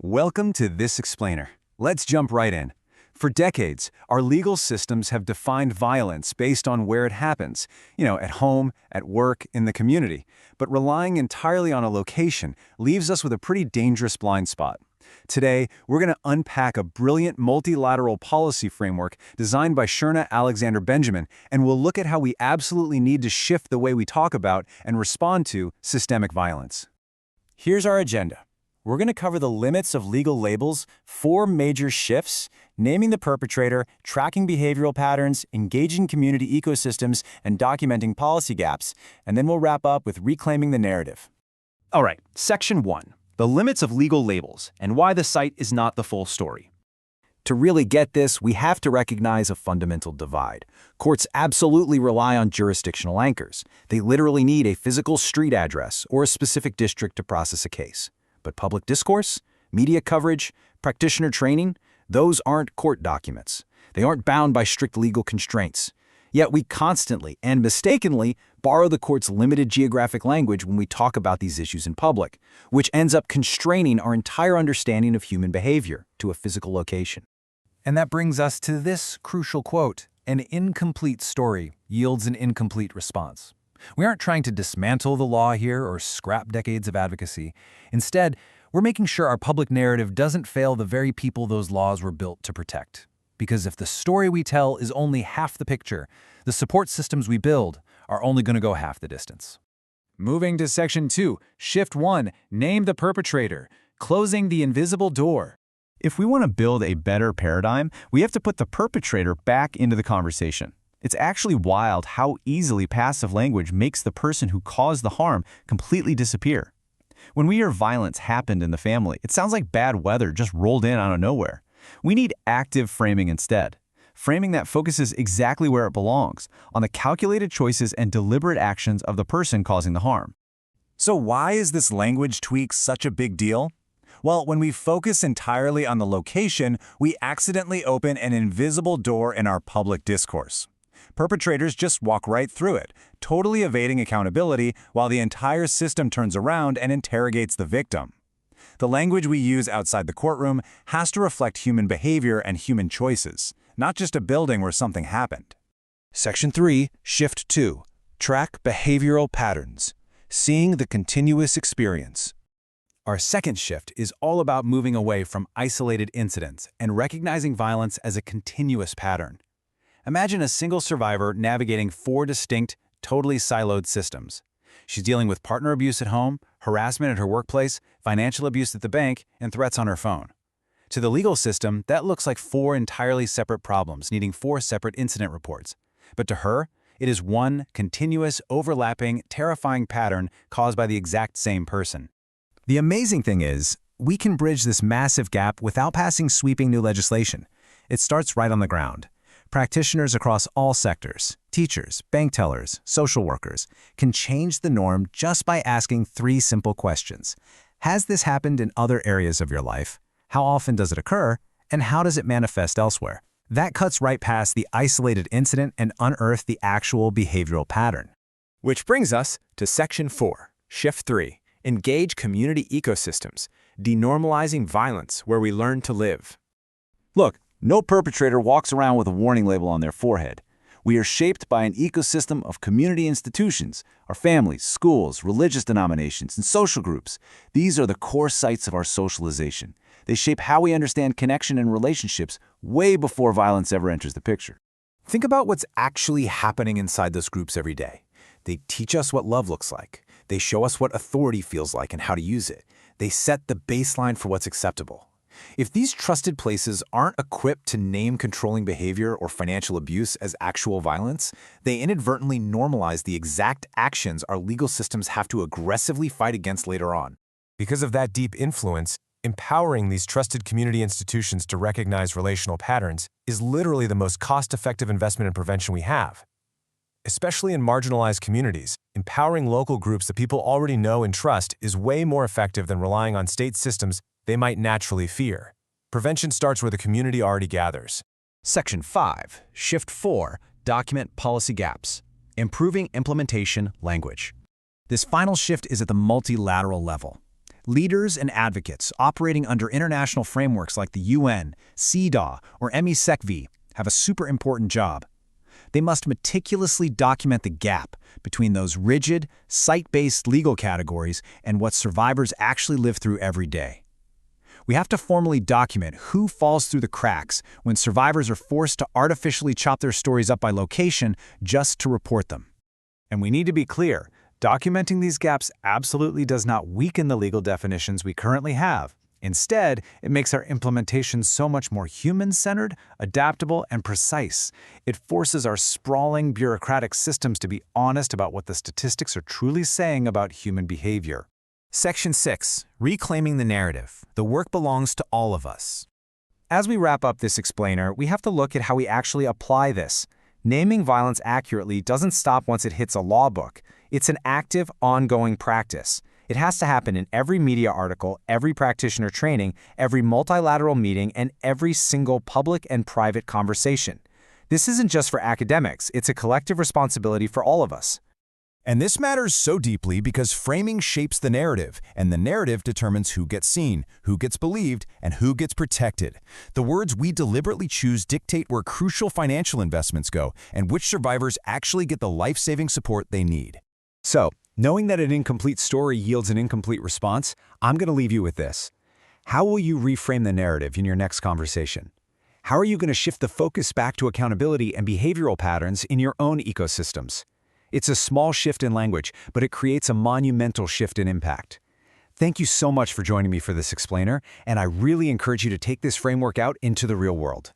Welcome to This Explainer. Let's jump right in. For decades, our legal systems have defined violence based on where it happens, at home, at work, in the community. But relying entirely on a location leaves us with a pretty dangerous blind spot. Today, we're going to unpack a brilliant multilateral policy framework designed by Shurna Alexander Benjamin, and we'll look at how we absolutely need to shift the way we talk about and respond to systemic violence. Here's our agenda. We're going to cover the limits of legal labels, 4 major shifts, naming the perpetrator, tracking behavioral patterns, engaging community ecosystems, and documenting policy gaps. And then we'll wrap up with reclaiming the narrative. All right, Section 1, the limits of legal labels and why the site is not the full story. To really get this, we have to recognize a fundamental divide. Courts absolutely rely on jurisdictional anchors. They literally need a physical street address or a specific district to process a case. But public discourse, media coverage, practitioner training, those aren't court documents. They aren't bound by strict legal constraints. Yet we constantly and mistakenly borrow the court's limited geographic language when we talk about these issues in public, which ends up constraining our entire understanding of human behavior to a physical location. And that brings us to this crucial quote: "An incomplete story yields an incomplete response." We aren't trying to dismantle the law here or scrap decades of advocacy. Instead, we're making sure our public narrative doesn't fail the very people those laws were built to protect. Because if the story we tell is only half the picture, the support systems we build are only going to go half the distance. Moving to Section 2, Shift 1, Name the Perpetrator, Closing the Invisible Door. If we want to build a better paradigm, we have to put the perpetrator back into the conversation. It's actually wild how easily passive language makes the person who caused the harm completely disappear. When we hear violence happened in the family, it sounds like bad weather just rolled in out of nowhere. We need active framing instead. Framing that focuses exactly where it belongs, on the calculated choices and deliberate actions of the person causing the harm. So why is this language tweak such a big deal? Well, when we focus entirely on the location, we accidentally open an invisible door in our public discourse. Perpetrators just walk right through it, totally evading accountability while the entire system turns around and interrogates the victim. The language we use outside the courtroom has to reflect human behavior and human choices, not just a building where something happened. Section 3, Shift 2, Track Behavioral Patterns, Seeing the Continuous Experience. Our second shift is all about moving away from isolated incidents and recognizing violence as a continuous pattern. Imagine a single survivor navigating 4 distinct, totally siloed systems. She's dealing with partner abuse at home, harassment at her workplace, financial abuse at the bank, and threats on her phone. To the legal system, that looks like 4 entirely separate problems needing 4 separate incident reports. But to her, it is one continuous, overlapping, terrifying pattern caused by the exact same person. The amazing thing is, we can bridge this massive gap without passing sweeping new legislation. It starts right on the ground. Practitioners across all sectors, teachers, bank tellers, social workers, can change the norm just by asking 3 simple questions. Has this happened in other areas of your life? How often does it occur? And how does it manifest elsewhere? That cuts right past the isolated incident and unearths the actual behavioral pattern. Which brings us to Section 4, Shift 3, Engage Community Ecosystems, Denormalizing Violence Where We Learn to Live. Look, no perpetrator walks around with a warning label on their forehead. We are shaped by an ecosystem of community institutions, our families, schools, religious denominations, and social groups. These are the core sites of our socialization. They shape how we understand connection and relationships way before violence ever enters the picture. Think about what's actually happening inside those groups every day. They teach us what love looks like. They show us what authority feels like and how to use it. They set the baseline for what's acceptable. If these trusted places aren't equipped to name controlling behavior or financial abuse as actual violence, they inadvertently normalize the exact actions our legal systems have to aggressively fight against later on. Because of that deep influence, empowering these trusted community institutions to recognize relational patterns is literally the most cost-effective investment in prevention we have. Especially in marginalized communities, empowering local groups that people already know and trust is way more effective than relying on state systems they might naturally fear. Prevention starts where the community already gathers. Section 5, Shift 4, Document Policy Gaps, Improving Implementation Language. This final shift is at the multilateral level. Leaders and advocates operating under international frameworks like the UN, CEDAW, or ME-SecV have a super important job. They must meticulously document the gap between those rigid, site-based legal categories and what survivors actually live through every day. We have to formally document who falls through the cracks when survivors are forced to artificially chop their stories up by location just to report them. And we need to be clear, documenting these gaps absolutely does not weaken the legal definitions we currently have. Instead, it makes our implementation so much more human-centered, adaptable, and precise. It forces our sprawling bureaucratic systems to be honest about what the statistics are truly saying about human behavior. Section 6. Reclaiming the narrative. The work belongs to all of us. As we wrap up this explainer, we have to look at how we actually apply this. Naming violence accurately doesn't stop once it hits a law book. It's an active, ongoing practice. It has to happen in every media article, every practitioner training, every multilateral meeting, and every single public and private conversation. This isn't just for academics, it's a collective responsibility for all of us. And this matters so deeply because framing shapes the narrative, and the narrative determines who gets seen, who gets believed, and who gets protected. The words we deliberately choose dictate where crucial financial investments go and which survivors actually get the life-saving support they need. So, knowing that an incomplete story yields an incomplete response, I'm going to leave you with this. How will you reframe the narrative in your next conversation? How are you going to shift the focus back to accountability and behavioral patterns in your own ecosystems? It's a small shift in language, but it creates a monumental shift in impact. Thank you so much for joining me for this explainer, and I really encourage you to take this framework out into the real world.